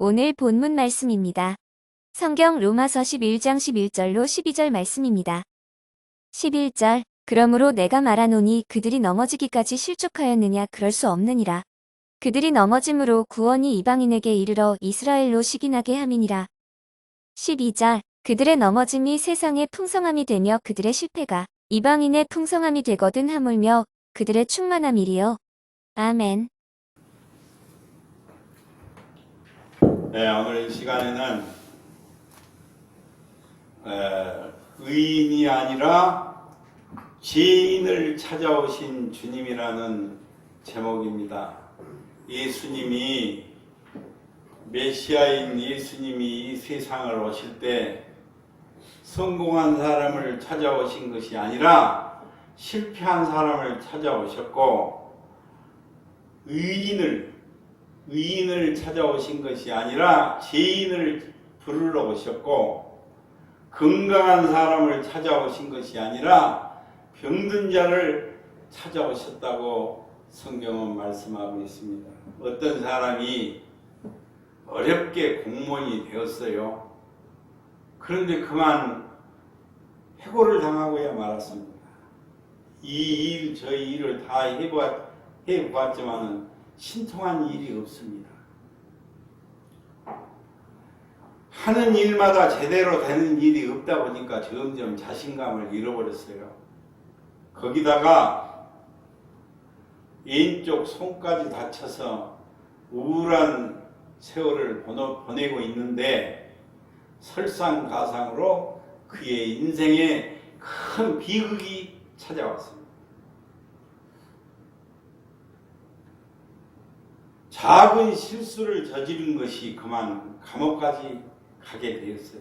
오늘 본문 말씀입니다. 성경 로마서 11장 11절로 12절 말씀입니다. 11절 그러므로 내가 말하노니 그들이 넘어지기까지 실족하였느냐 그럴 수 없느니라. 그들이 넘어짐으로 구원이 이방인에게 이르러 이스라엘로 시기나게 함이니라. 12절 그들의 넘어짐이 세상의 풍성함이 되며 그들의 실패가 이방인의 풍성함이 되거든 하물며 그들의 충만함이리요. 아멘. 네, 오늘 이 시간에는 의인이 아니라 죄인을 찾아오신 주님이라는 제목입니다. 예수님이 메시아인 예수님이 이 세상을 오실 때 성공한 사람을 찾아오신 것이 아니라 실패한 사람을 찾아오셨고, 의인을 찾아오신 것이 아니라 죄인을 부르러 오셨고, 건강한 사람을 찾아오신 것이 아니라 병든 자를 찾아오셨다고 성경은 말씀하고 있습니다. 어떤 사람이 어렵게 공무원이 되었어요. 그런데 그만 해고를 당하고야 말았습니다. 이 일, 저 일을 다 해보았지만 신통한 일이 없습니다. 하는 일마다 제대로 되는 일이 없다 보니까 점점 자신감을 잃어버렸어요. 거기다가 왼쪽 손까지 다쳐서 우울한 세월을 보내고 있는데, 설상가상으로 그의 인생에 큰 비극이 찾아왔습니다. 작은 실수를 저지른 것이 그만 감옥까지 가게 되었어요.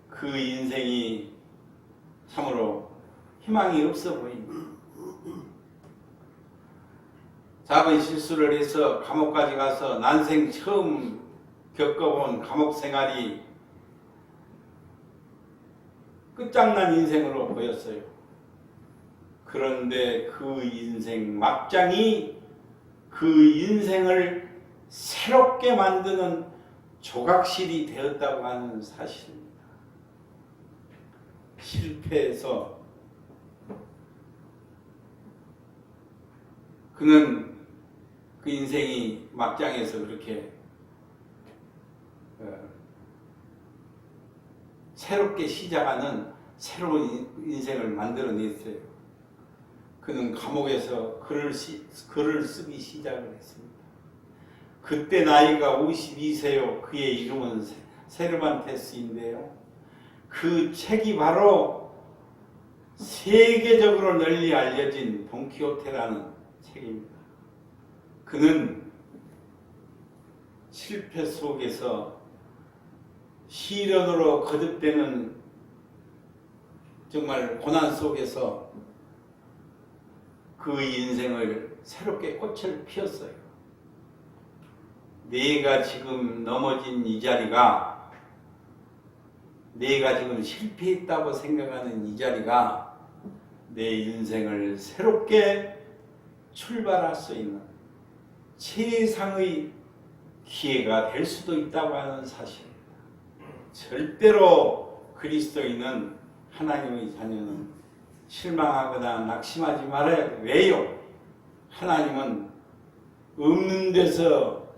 그 인생이 참으로 희망이 없어 보입니다. 작은 실수를 해서 감옥까지 가서 난생 처음 겪어본 감옥 생활이 끝장난 인생으로 보였어요. 그런데 그 인생 막장이 그 인생을 새롭게 만드는 조각실이 되었다고 하는 사실입니다. 실패해서 그는 그 인생이 막장에서 그렇게 새롭게 시작하는 새로운 인생을 만들어냈어요. 그는 감옥에서 글을 쓰기 시작을 했습니다. 그때 나이가 52세요. 그의 이름은 세르반테스인데요. 그 책이 바로 세계적으로 널리 알려진 돈키호테라는 책입니다. 그는 실패 속에서 시련으로 거듭되는 정말 고난 속에서 그 인생을 새롭게 꽃을 피웠어요. 내가 지금 넘어진 이 자리가, 내가 지금 실패했다고 생각하는 이 자리가 내 인생을 새롭게 출발할 수 있는 최상의 기회가 될 수도 있다고 하는 사실입니다. 절대로 그리스도인은, 하나님의 자녀는 실망하거나 낙심하지 말아야 돼요. 왜요? 하나님은 없는 데서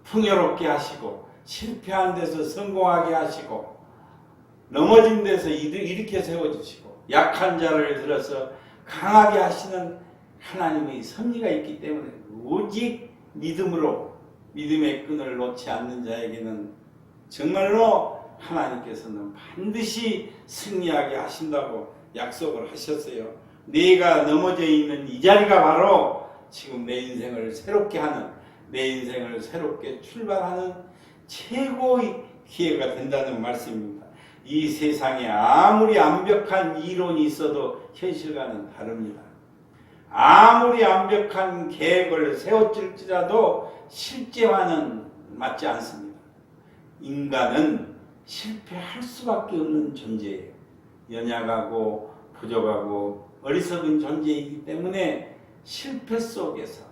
풍요롭게 하시고, 실패한 데서 성공하게 하시고, 넘어진 데서 일으켜 세워주시고, 약한 자를 들어서 강하게 하시는 하나님의 섭리가 있기 때문에 오직 믿음으로, 믿음의 끈을 놓지 않는 자에게는 정말로 하나님께서는 반드시 승리하게 하신다고 약속을 하셨어요. 내가 넘어져 있는 이 자리가 바로 지금 내 인생을 새롭게 하는, 내 인생을 새롭게 출발하는 최고의 기회가 된다는 말씀입니다. 이 세상에 아무리 완벽한 이론이 있어도 현실과는 다릅니다. 아무리 완벽한 계획을 세웠을지라도 실제와는 맞지 않습니다. 인간은 실패할 수밖에 없는 존재예요. 연약하고 부족하고 어리석은 존재이기 때문에 실패 속에서,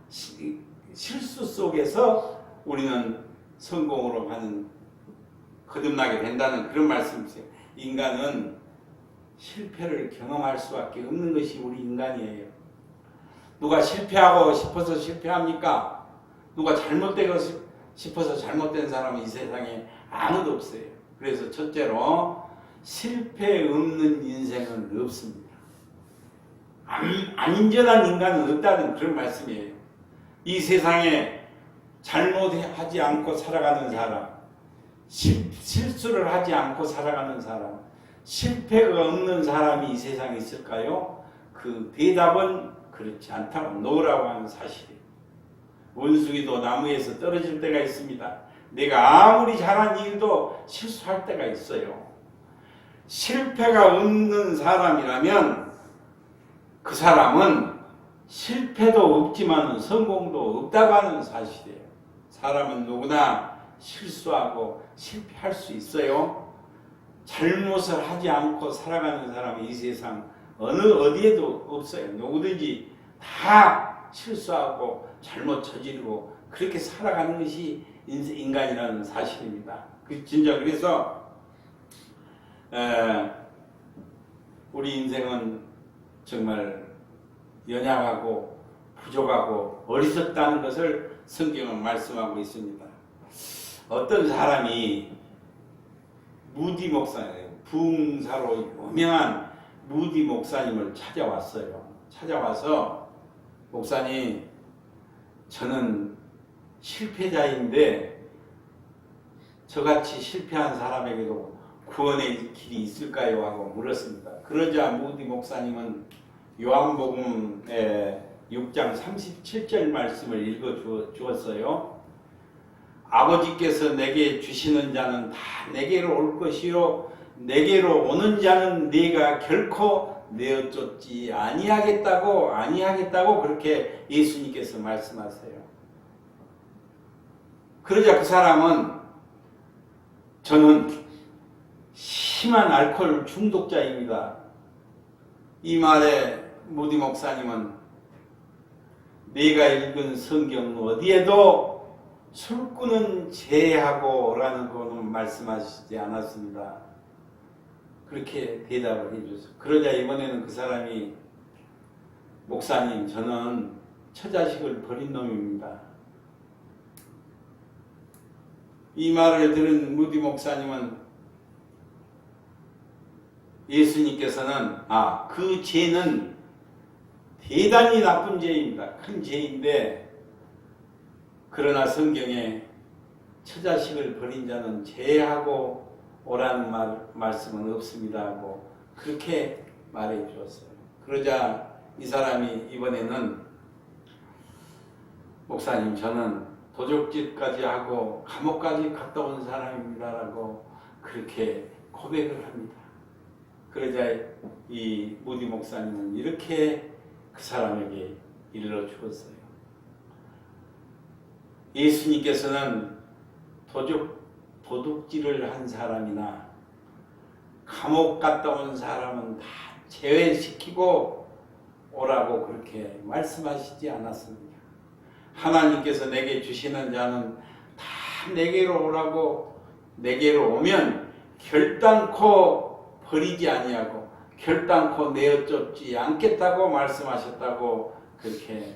실수 속에서 우리는 성공으로 가는 거듭나게 된다는 그런 말씀이세요. 인간은 실패를 경험할 수밖에 없는 것이 우리 인간이에요. 누가 실패하고 싶어서 실패합니까? 누가 잘못되고 싶어서 잘못된 사람은 이 세상에 아무도 없어요. 그래서 첫째로 실패 없는 인생은 없습니다. 안전한 인간은 없다는 그런 말씀이에요. 이 세상에 잘못하지 않고 살아가는 사람, 실수를 하지 않고 살아가는 사람, 실패가 없는 사람이 이 세상에 있을까요? 그 대답은 그렇지 않다고 노라고 하는 사실이에요. 원숭이도 나무에서 떨어질 때가 있습니다. 내가 아무리 잘한 일도 실수할 때가 있어요. 실패가 없는 사람이라면 그 사람은 실패도 없지만 성공도 없다고 하는 사실이에요. 사람은 누구나 실수하고 실패할 수 있어요. 잘못을 하지 않고 살아가는 사람이 이 세상 어디에도 없어요. 누구든지 다 실수하고 잘못 저지르고 그렇게 살아가는 것이 인간이라는 사실입니다. 진짜 그래서 우리 인생은 정말 연약하고 부족하고 어리석다는 것을 성경은 말씀하고 있습니다. 어떤 사람이 무디 목사님, 부흥사로 유명한 무디 목사님을 찾아왔어요. 찾아와서 목사님, 저는 실패자인데 저같이 실패한 사람에게도 구원의 길이 있을까요? 하고 물었습니다. 그러자 무디 목사님은 요한복음 6장 37절 말씀을 읽어 주었어요. 아버지께서 내게 주시는 자는 다 내게로 올 것이요 내게로 오는 자는 내가 결코 내어 쫓지 아니하겠다고 그렇게 예수님께서 말씀하세요. 그러자 그 사람은 저는 심한 알코올 중독자입니다. 이 말에 무디 목사님은 내가 읽은 성경 어디에도 술꾼은 제하고 라는 거는 말씀하시지 않았습니다. 그렇게 대답을 해줬어요. 그러자 이번에는 그 사람이 목사님, 저는 처자식을 버린 놈입니다. 이 말을 들은 무디 목사님은 예수님께서는 그 죄는 대단히 나쁜 죄입니다. 큰 죄인데 그러나 성경에 처자식을 버린 자는 제하고 오라는 말씀은 없습니다 하고 그렇게 말해 주었어요. 그러자 이 사람이 이번에는 목사님, 저는 도적질까지 하고 감옥까지 갔다 온 사람입니다 라고 그렇게 고백을 합니다. 그러자 이 무디 목사님은 이렇게 그 사람에게 일러 주었어요. 예수님께서는 도둑질을 한 사람이나 감옥 갔다 온 사람은 다 제외시키고 오라고 그렇게 말씀하시지 않았습니다. 하나님께서 내게 주시는 자는 다 내게로 오라고 내게로 오면 결단코 버리지 아니하고 결단코 내어 쫓지 않겠다고 말씀하셨다고 그렇게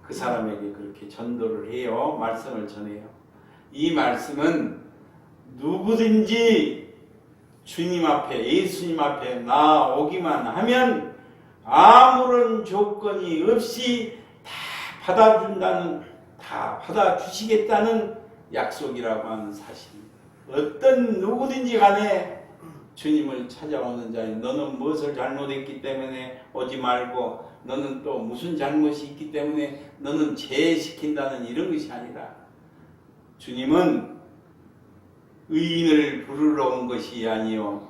그 사람에게 그렇게 전도를 해요. 말씀을 전해요. 이 말씀은 누구든지 주님 앞에 예수님 앞에 나오기만 하면 아무런 조건이 없이 다 받아주시겠다는 약속이라고 하는 사실입니다. 어떤 누구든지 간에 주님을 찾아오는 자니 너는 무엇을 잘못했기 때문에 오지 말고 너는 또 무슨 잘못이 있기 때문에 너는 제시킨다는 이런 것이 아니라 주님은 의인을 부르러 온 것이 아니요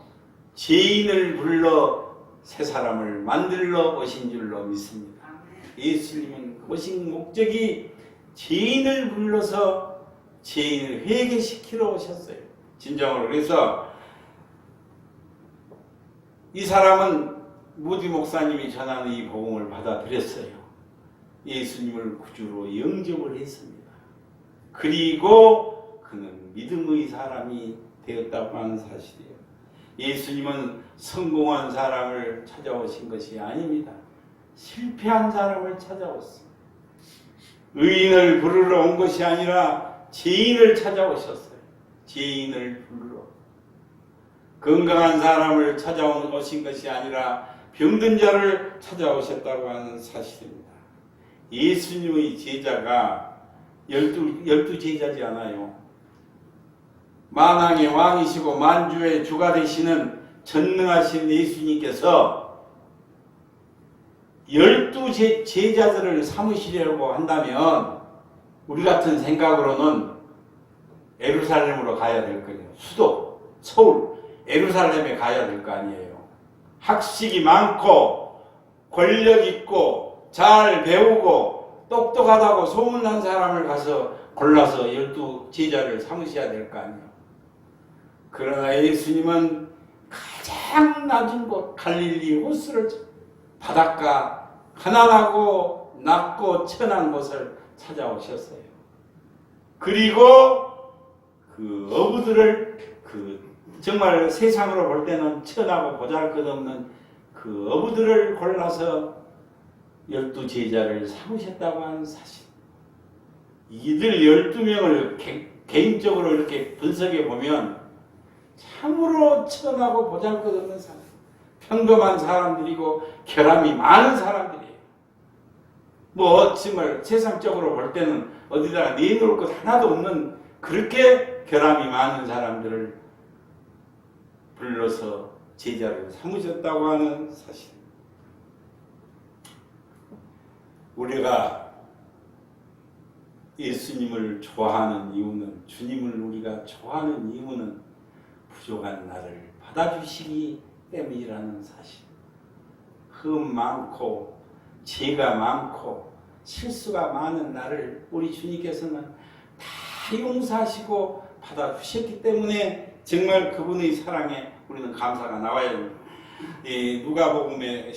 죄인을 불러 새 사람을 만들러 오신 줄로 믿습니다. 예수님은 오신 목적이 죄인을 불러서 죄인을 회개시키러 오셨어요. 진정으로. 그래서 이 사람은 무디 목사님이 전하는 이 복음을 받아들였어요. 예수님을 구주로 영접을 했습니다. 그리고 그는 믿음의 사람이 되었다고 하는 사실이에요. 예수님은 성공한 사람을 찾아오신 것이 아닙니다. 실패한 사람을 찾아왔어요. 의인을 부르러 온 것이 아니라 죄인을 찾아오셨어요. 죄인을 부르러. 건강한 사람을 찾아오신 것이 아니라 병든 자를 찾아오셨다고 하는 사실입니다. 예수님의 제자가 열두 제자지 않아요. 만왕의 왕이시고 만주의 주가 되시는 전능하신 예수님께서 12 제자들을 삼으시려고 한다면 우리 같은 생각으로는 예루살렘으로 가야 될 거예요. 수도, 서울, 예루살렘에 가야 될 거 아니에요. 학식이 많고 권력 있고 잘 배우고 똑똑하다고 소문난 사람을 가서 골라서 12 제자를 삼으셔야 될 거 아니에요. 그러나 예수님은 가장 낮은 곳 갈릴리 호수를 바닷가 가난하고 낮고 천한 곳을 찾아오셨어요. 그리고 그 어부들을 정말 세상으로 볼 때는 천하고 보잘것없는 그 어부들을 골라서 12 제자를 삼으셨다고 하는 사실. 이들 12명을 개인적으로 이렇게 분석해 보면 참으로 천하고 보잘것없는 사람, 평범한 사람들이고 결함이 많은 사람들이에요. 뭐 정말 세상적으로 볼 때는 어디다가 내놓을 것 하나도 없는 그렇게 결함이 많은 사람들을 불러서 제자를 삼으셨다고 하는 사실. 우리가 예수님을 좋아하는 이유는, 주님을 우리가 좋아하는 이유는 부족한 나를 받아주시기 때문이라는 사실. 흠 많고 죄가 많고 실수가 많은 나를 우리 주님께서는 다 용서하시고 받아주셨기 때문에 정말 그분의 사랑에 우리는 감사가 나와야 됩니다. 누가복음에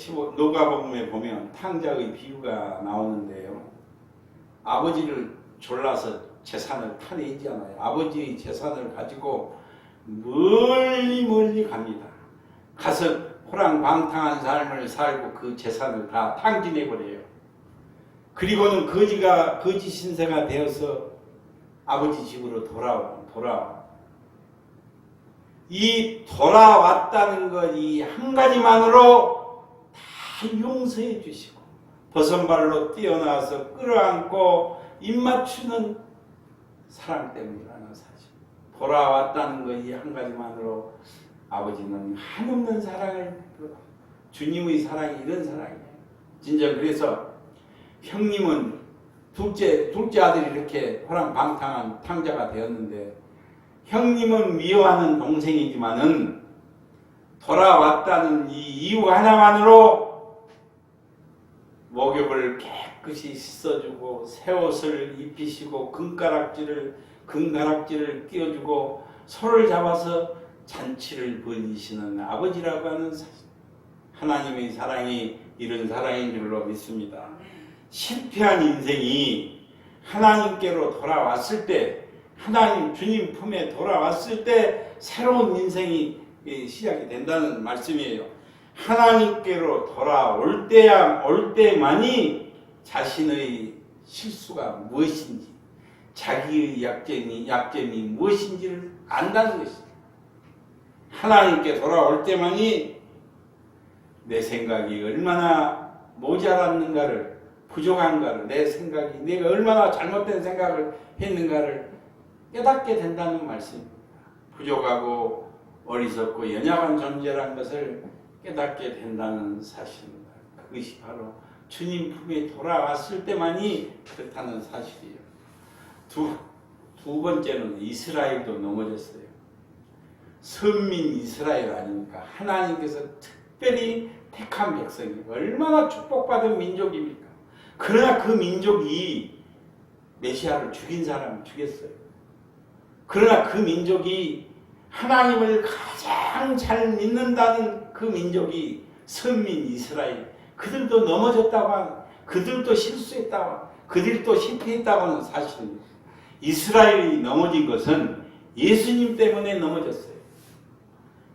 보면 탕자의 비유가 나오는데요. 아버지를 졸라서 재산을 타내잖아요. 아버지의 재산을 가지고 멀리 갑니다. 가서 호랑방탕한 삶을 살고 그 재산을 다 탕진해버려요. 그리고는 거지 신세가 되어서 아버지 집으로 돌아와. 이 돌아왔다는 것 이 한 가지만으로 다 용서해 주시고 버선발로 뛰어나와서 끌어안고 입맞추는 사랑 때문이라는 사실. 돌아왔다는 것 이 한 가지만으로 아버지는 한없는 사랑을 베풀어. 주님의 사랑이 이런 사랑이에요. 진짜 그래서 형님은 둘째 아들이 이렇게 호랑방탕한 탕자가 되었는데 형님은 미워하는 동생이지만은 돌아왔다는 이 이유 하나만으로 목욕을 깨끗이 씻어주고 새 옷을 입히시고 금가락지를 끼워주고 소를 잡아서 잔치를 벌이시는 아버지라고 하는 사실. 하나님의 사랑이 이런 사랑인 줄로 믿습니다. 실패한 인생이 하나님께로 돌아왔을 때, 하나님 주님 품에 돌아왔을 때 새로운 인생이 시작이 된다는 말씀이에요. 하나님께로 돌아올 때만이 자신의 실수가 무엇인지, 자기의 약점이 무엇인지를 안다는 것입니다. 하나님께 돌아올 때만이 내 생각이 얼마나 모자랐는가를, 부족한가를, 내가 얼마나 잘못된 생각을 했는가를 깨닫게 된다는 말씀입니다. 부족하고 어리석고 연약한 존재라는 것을 깨닫게 된다는 사실입니다. 그것이 바로 주님 품에 돌아왔을 때만이 그렇다는 사실이에요. 두 번째는 이스라엘도 넘어졌어요. 선민 이스라엘 아닙니까? 하나님께서 특별히 택한 백성이 얼마나 축복받은 민족입니까? 그러나 그 민족이 메시아를 죽인 사람을 죽였어요. 그러나 그 민족이 하나님을 가장 잘 믿는다는 그 민족이 선민 이스라엘, 그들도 넘어졌다고 하는, 그들도 실수했다고 하는, 그들도 실패했다고 하는 사실입니다. 이스라엘이 넘어진 것은 예수님 때문에 넘어졌어요.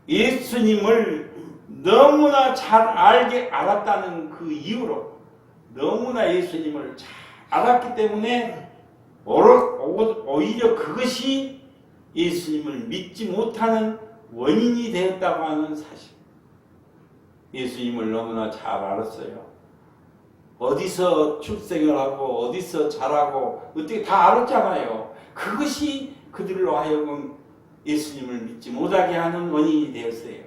예수님을 너무나 잘 알았다는 그 이유로, 너무나 예수님을 잘 알았기 때문에 오히려 그것이 예수님을 믿지 못하는 원인이 되었다고 하는 사실. 예수님을 너무나 잘 알았어요. 어디서 출생을 하고 어디서 자라고 어떻게 다 알았잖아요. 그것이 그들로 하여금 예수님을 믿지 못하게 하는 원인이 되었어요.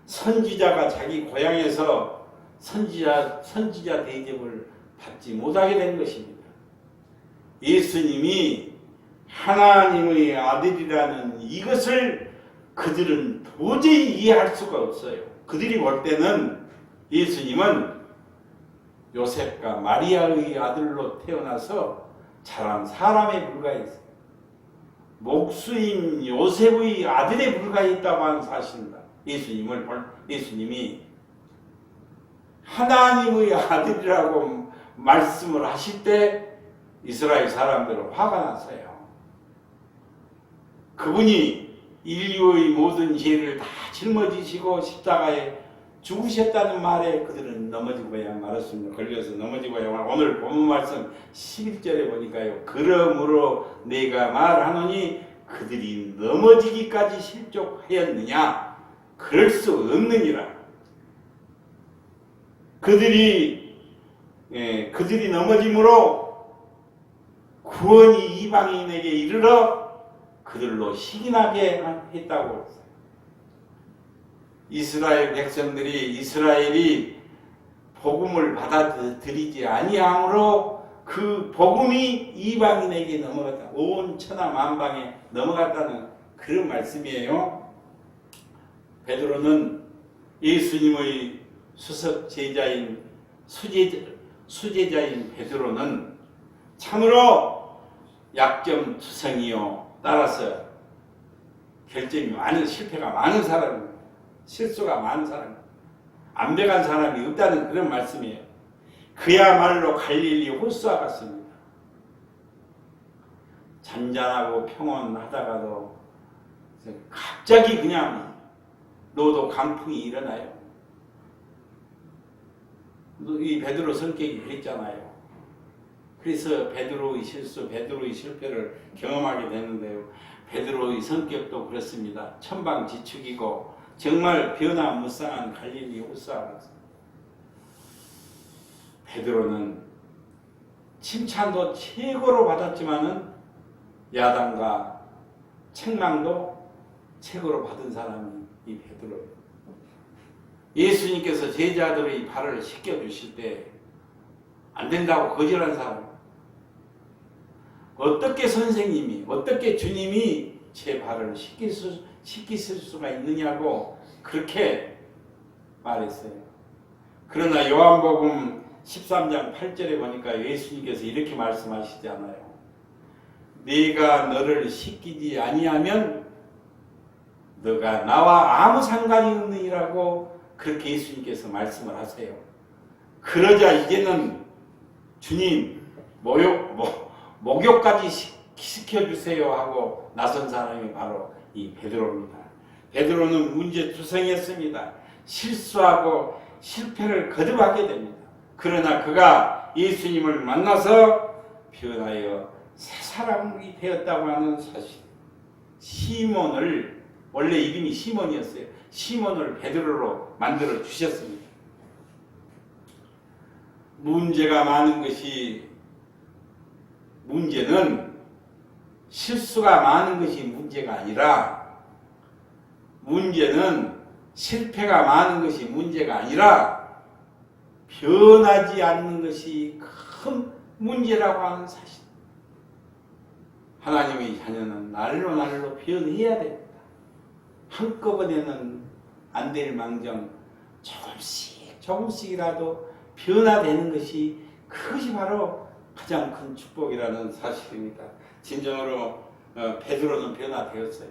선지자가 자기 고향에서 선지자 대접을 받지 못하게 된 것입니다. 예수님이 하나님의 아들이라는 이것을 그들은 도저히 이해할 수가 없어요. 그들이 볼 때는 예수님은 요셉과 마리아의 아들로 태어나서 자란 사람에 불과했어요. 목수인 요셉의 아들에 불과했다고 하는 사실입니다. 예수님이 하나님의 아들이라고 말씀을 하실 때 이스라엘 사람들은 화가 났어요. 그분이 인류의 모든 죄를 다 짊어지시고 십자가에 죽으셨다는 말에 그들은 넘어지고야 말았습니다. 걸려서 넘어지고야 오늘 본문 말씀 11절에 보니까요. 그러므로 내가 말하노니 그들이 넘어지기까지 실족하였느냐? 그럴 수 없느니라. 그들이 넘어짐으로 구원이 이방인에게 이르러 그들로 식인하게 했다고 했어요. 이스라엘 백성들이 이스라엘이 복음을 받아들이지 아니함으로 그 복음이 이방인에게 넘어갔다. 온 천하 만방에 넘어갔다는 그런 말씀이에요. 베드로는 예수님의 수석 제자인 수제자인 베드로는 참으로 약점투성이요. 따라서 결점이 많은 실패가 많은 사람입니다. 실수가 많은 사람, 안 배간 사람이 없다는 그런 말씀이에요. 그야말로 갈릴리 호수와 같습니다. 잔잔하고 평온하다가도 갑자기 그냥 노도 강풍이 일어나요. 이 베드로 성격이 그랬잖아요. 그래서 베드로의 실수, 베드로의 실패를 경험하게 되는데요. 베드로의 성격도 그렇습니다. 천방지축이고 정말 변화무쌍한 갈릴리 호수와 같습니다. 베드로는 칭찬도 최고로 받았지만은 야단과 책망도 최고로 받은 사람이 이 베드로예요. 예수님께서 제자들의 발을 씻겨주실 때 안 된다고 거절한 사람, 어떻게 선생님이, 어떻게 주님이 제 발을 씻기실 수가 있느냐고 그렇게 말했어요. 그러나 요한복음 13장 8절에 보니까 예수님께서 이렇게 말씀하시잖아요. 네가 너를 씻기지 아니하면 너가 나와 아무 상관이 없느니라고 그렇게 예수님께서 말씀을 하세요. 그러자 이제는 주님 목욕까지 시켜주세요 하고 나선 사람이 바로 이 베드로입니다. 베드로는 문제투성이었습니다. 실수하고 실패를 거듭하게 됩니다. 그러나 그가 예수님을 만나서 변하여 새 사람이 되었다고 하는 사실. 시몬을, 원래 이름이 시몬이었어요. 시몬을 베드로로 만들어 주셨습니다. 문제가 많은 것이, 문제는 실수가 많은 것이 문제가 아니라, 문제는 실패가 많은 것이 문제가 아니라 변하지 않는 것이 큰 문제라고 하는 사실. 하나님의 자녀는 날로 변해야 됩니다. 한꺼번에는 안 될 망정 조금씩이라도 변화되는 것이, 그것이 바로 가장 큰 축복이라는 사실입니다. 진정으로 베드로는 변화되었어요.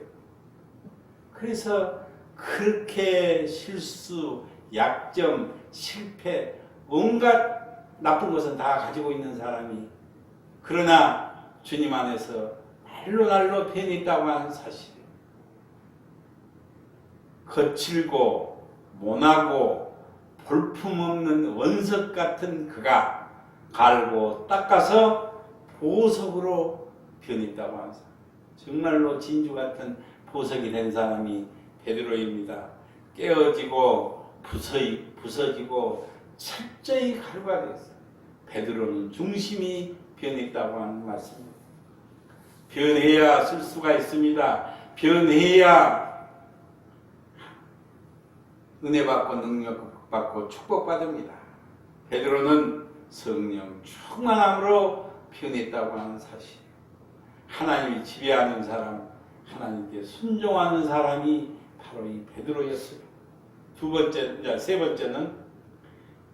그래서 그렇게 실수, 약점, 실패, 온갖 나쁜 것은 다 가지고 있는 사람이, 그러나 주님 안에서 날로 날로 변했다고 하는 사실이에요. 거칠고 모나고 볼품없는 원석 같은 그가 갈고 닦아서 보석으로 변했다고 하는 사람. 정말로 진주 같은 보석이 된 사람이 베드로입니다. 깨어지고 부서지고 철저히 가루가 되었어요. 베드로는 중심이 변했다고 하는 말씀입니다. 변해야 쓸 수가 있습니다. 변해야 은혜 받고 능력 받고 축복받습니다. 베드로는 성령 충만함으로 변했다고 하는 사실. 하나님이 지배하는 사람, 하나님께 순종하는 사람이 바로 이 베드로였어요. 세 번째는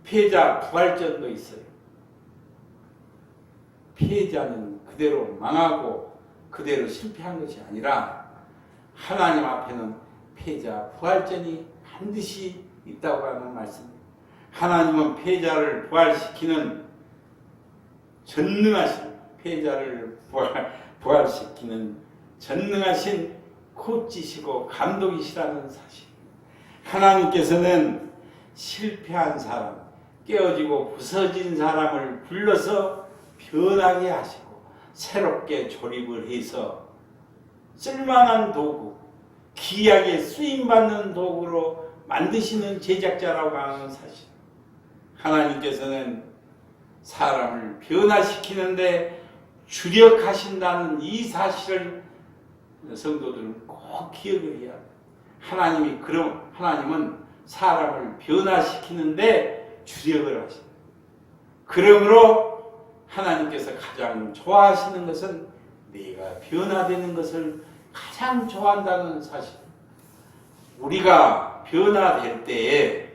패자 부활전도 있어요. 패자는 그대로 망하고 그대로 실패한 것이 아니라 하나님 앞에는 패자 부활전이 반드시 있다고 하는 말씀입니다. 하나님은 패자를 부활시키는 전능하신 패자를 부활시키는 전능하신 코치시고 감독이시라는 사실. 하나님께서는 실패한 사람, 깨어지고 부서진 사람을 불러서 변하게 하시고 새롭게 조립을 해서 쓸만한 도구, 귀하게 쓰임받는 도구로 만드시는 제작자라고 하는 사실. 하나님께서는 사람을 변화시키는데 주력하신다는 이 사실을 성도들은 꼭 기억을 해야 합니다. 하나님은 사람을 변화시키는데 주력을 하십니다. 그러므로 하나님께서 가장 좋아하시는 것은 내가 변화되는 것을 가장 좋아한다는 사실. 우리가 변화될 때에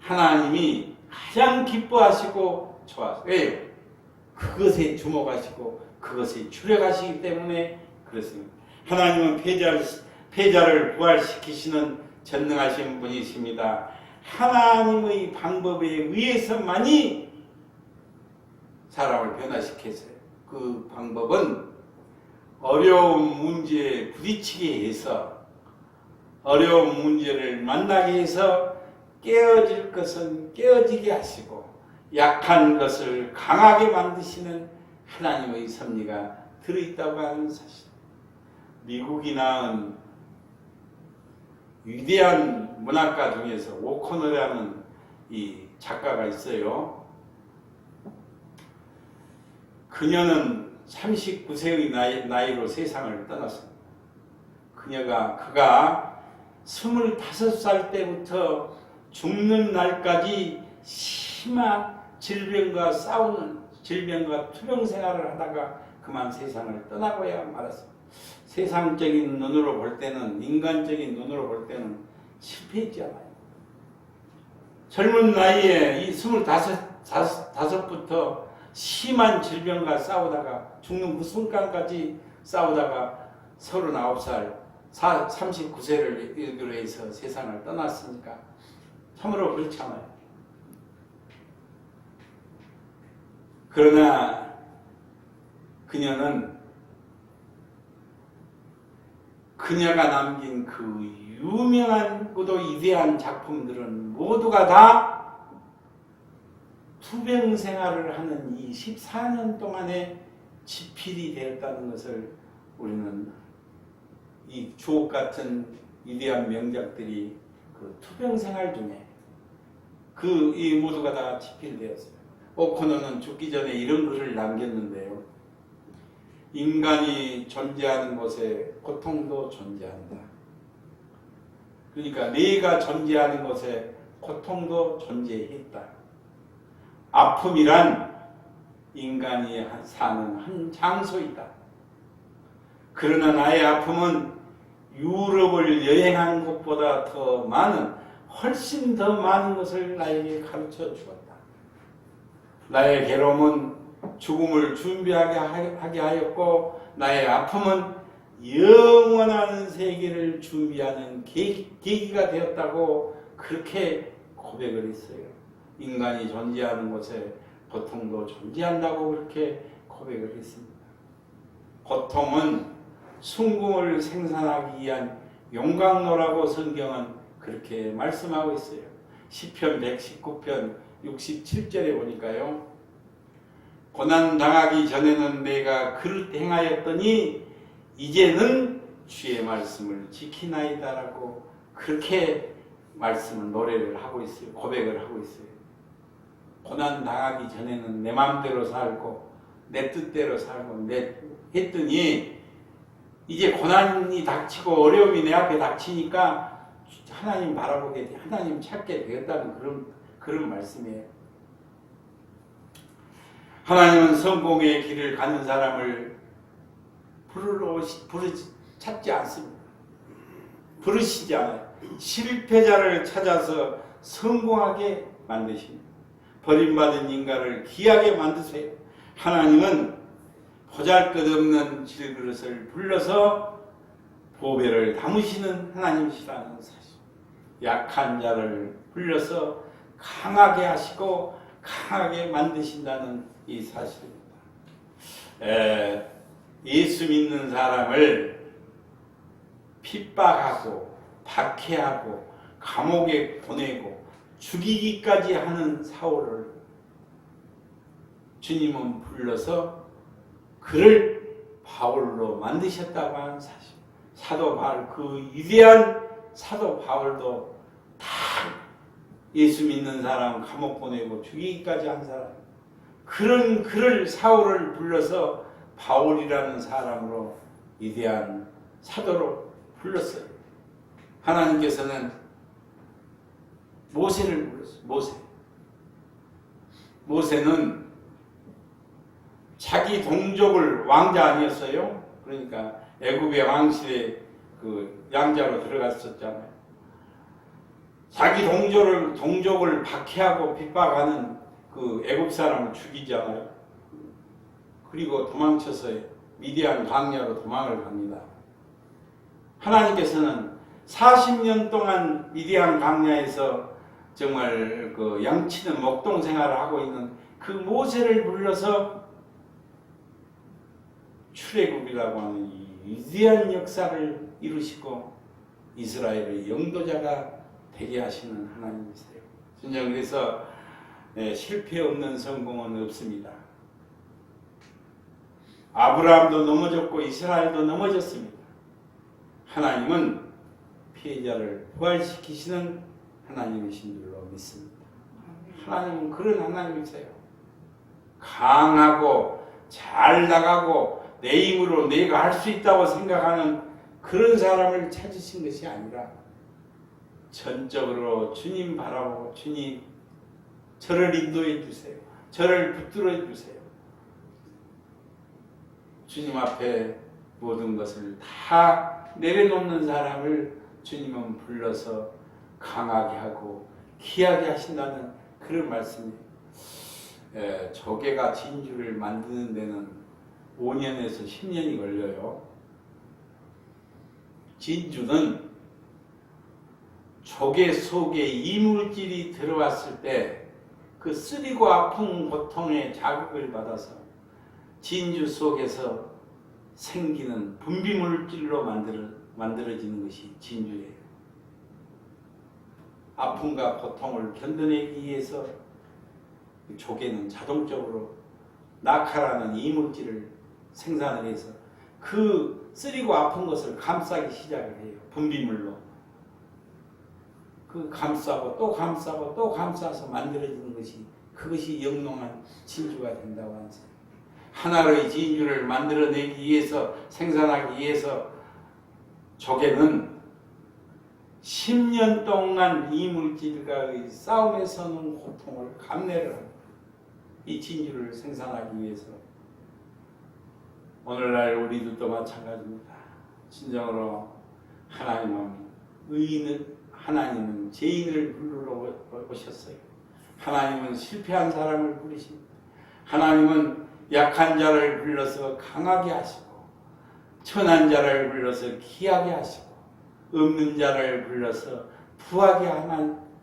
하나님이 가장 기뻐하시고 좋아하세요. 왜요? 그것에 주목하시고 그것에 주력하시기 때문에 그렇습니다. 하나님은 패자를 부활시키시는 전능하신 분이십니다. 하나님의 방법에 의해서만이 사람을 변화시켰어요. 그 방법은 어려운 문제에 부딪히게 해서 어려운 문제를 만나게 해서 깨어질 것은 깨어지게 하시고 약한 것을 강하게 만드시는 하나님의 섭리가 들어있다고 하는 사실. 미국이 낳은 위대한 문학가 중에서 오코너라는 이 작가가 있어요. 그녀는 39세의 나이로 세상을 떠났습니다. 그가 25살 때부터 죽는 날까지 심한 질병과 투병 생활을 하다가 그만 세상을 떠나고야 말았습니다. 세상적인 눈으로 볼 때는, 인간적인 눈으로 볼 때는 실패했잖아요. 젊은 나이에 이 25부터 심한 질병과 싸우다가 죽는 그 순간까지 싸우다가 39살, 39세를 이르기로 해서 세상을 떠났으니까 참으로 그렇잖아요. 그러나 그녀가 남긴 그 유명하고도 위대한 작품들은 모두가 다 투병 생활을 하는 이 14년 동안에 집필이 되었다는 것을 우리는 이 주옥 같은 위대한 명작들이 그 투병 생활 중에 이 모두가 다 집필되었어요. 오코너는 죽기 전에 이런 글을 남겼는데요. 인간이 존재하는 곳에 고통도 존재한다. 그러니까 내가 존재하는 곳에 고통도 존재했다. 아픔이란 인간이 사는 한 장소이다. 그러나 나의 아픔은 유럽을 여행한 것보다 훨씬 더 많은 것을 나에게 가르쳐 주었다. 나의 괴로움은 죽음을 준비하게 하였고 나의 아픔은 영원한 세계를 준비하는 계기가 되었다고 그렇게 고백을 했어요. 인간이 존재하는 곳에 고통도 존재한다고 그렇게 고백을 했습니다. 고통은 순금을 생산하기 위한 용광로라고 성경은 그렇게 말씀하고 있어요. 시편 119편 67절에 보니까요. 고난당하기 전에는 내가 그릇 행하였더니 이제는 주의 말씀을 지키나이다라고 그렇게 말씀을 노래를 하고 있어요. 고백을 하고 있어요. 고난당하기 전에는 내 마음대로 살고 내 뜻대로 살고 했더니 이제 고난이 닥치고 어려움이 내 앞에 닥치니까 하나님 바라보게 돼. 하나님 찾게 되었다는 그런 말씀이에요. 하나님은 성공의 길을 가는 사람을 찾지 않습니다. 부르시지 않아요. 실패자를 찾아서 성공하게 만드십니다. 버림받은 인간을 귀하게 만드세요. 하나님은 보잘것없는 질그릇을 불러서 보배를 담으시는 하나님이시라는 사실. 약한 자를 불러서 강하게 하시고 강하게 만드신다는 이 사실입니다. 예수 믿는 사람을 핍박하고 박해하고 감옥에 보내고 죽이기까지 하는 사울을 주님은 불러서 그를 바울로 만드셨다고 하는 사실. 사도 바울, 그 위대한 사도 바울도 다 예수 믿는 사람 감옥 보내고 죽이기까지 한 사람. 그런 그를 사울을 불러서 바울이라는 사람으로 위대한 사도로 불렀어요. 하나님께서는 모세를 불렀어요. 모세는 자기 동족을 왕자 아니었어요? 그러니까 애굽의 왕실에 그 양자로 들어갔었잖아요. 자기 동족을 박해하고 핍박하는 그 애굽 사람을 죽이잖아요. 그리고 도망쳐서 미디안 광야로 도망을 갑니다. 하나님께서는 40년 동안 미디안 광야에서 정말 그 양치는 목동 생활을 하고 있는 그 모세를 불러서 출애굽이라고 하는 이 위대한 역사를 이루시고 이스라엘의 영도자가 되게 하시는 하나님이세요. 진정 그래서 실패 없는 성공은 없습니다. 아브라함도 넘어졌고 이스라엘도 넘어졌습니다. 하나님은 피해자를 부활시키시는 하나님이신 줄로 믿습니다. 하나님은 그런 하나님이세요. 강하고 잘 나가고 내 힘으로 내가 할 수 있다고 생각하는 그런 사람을 찾으신 것이 아니라 전적으로 주님 바라보고 주님 저를 인도해 주세요. 저를 붙들어 주세요. 주님 앞에 모든 것을 다 내려놓는 사람을 주님은 불러서 강하게 하고 귀하게 하신다는 그런 말씀이에요. 조개가 진주를 만드는 데는 5년에서 10년이 걸려요. 진주는 조개 속에 이물질이 들어왔을 때 그 쓰리고 아픈 고통의 자극을 받아서 진주 속에서 생기는 분비물질로 만들어지는 것이 진주예요. 아픔과 고통을 견뎌내기 위해서 조개는 자동적으로 낙하라는 이물질을 생산을 해서 그 쓰리고 아픈 것을 감싸기 시작을 해요. 분비물로. 그 감싸고 또 감싸고 또 감싸서 만들어지는 것이 그것이 영롱한 진주가 된다고 하는 거예요. 하나의 진주를 만들어내기 위해서 생산하기 위해서 조개는 10년 동안 이물질과의 싸움에서는 고통을 감내를 합니다. 이 진주를 생산하기 위해서. 오늘날 우리들도 마찬가지입니다. 진정으로 하나님은 죄인을 부르러 오셨어요. 하나님은 실패한 사람을 부르십니다. 하나님은 약한 자를 불러서 강하게 하시고 천한 자를 불러서 귀하게 하시고 없는 자를 불러서 부하게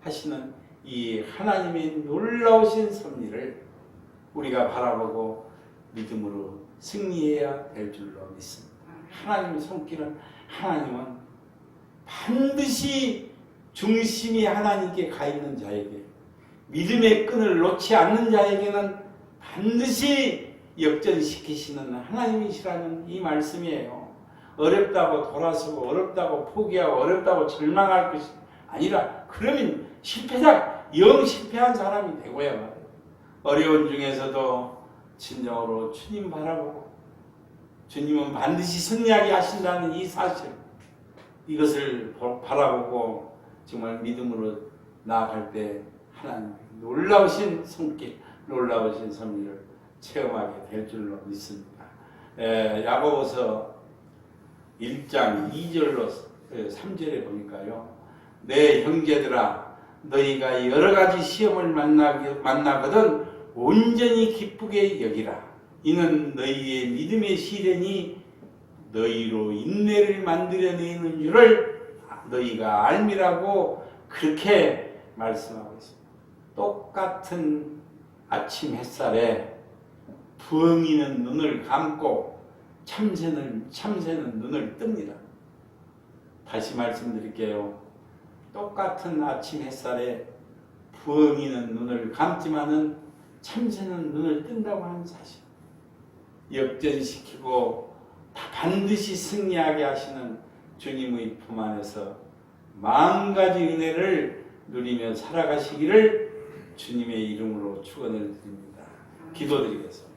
하시는 이 하나님의 놀라우신 섭리를 우리가 바라보고 믿음으로 승리해야 될 줄로 믿습니다. 하나님의 손길은 하나님은 반드시 중심이 하나님께 가 있는 자에게 믿음의 끈을 놓지 않는 자에게는 반드시 역전시키시는 하나님이시라는 이 말씀이에요. 어렵다고 돌아서고 어렵다고 포기하고 어렵다고 절망할 것이 아니라 그러면 실패자, 영 실패한 사람이 되고야 말이에요. 어려운 중에서도 진정으로 주님 바라보고 주님은 반드시 승리하게 하신다는 이 사실, 이것을 바라보고 정말 믿음으로 나아갈 때 하나님 놀라우신 손길, 놀라우신 섭리를 체험하게 될 줄로 믿습니다. 야고보서 1장 2절로 3절에 보니까요. 내 형제들아 너희가 여러 가지 시험을 만나거든 온전히 기쁘게 여기라. 이는 너희의 믿음의 시련이 너희로 인내를 만들어내는 줄을 너희가 알미라고 그렇게 말씀하고 있습니다. 똑같은 아침 햇살에 부엉이는 눈을 감고 참새는 눈을 뜹니다. 다시 말씀드릴게요. 똑같은 아침 햇살에 부엉이는 눈을 감지만은 참새는 눈을 뜬다고 하는 사실. 역전시키고 반드시 승리하게 하시는 주님의 품 안에서 만가지 은혜를 누리며 살아가시기를 주님의 이름으로 축원을 드립니다. 기도드리겠습니다.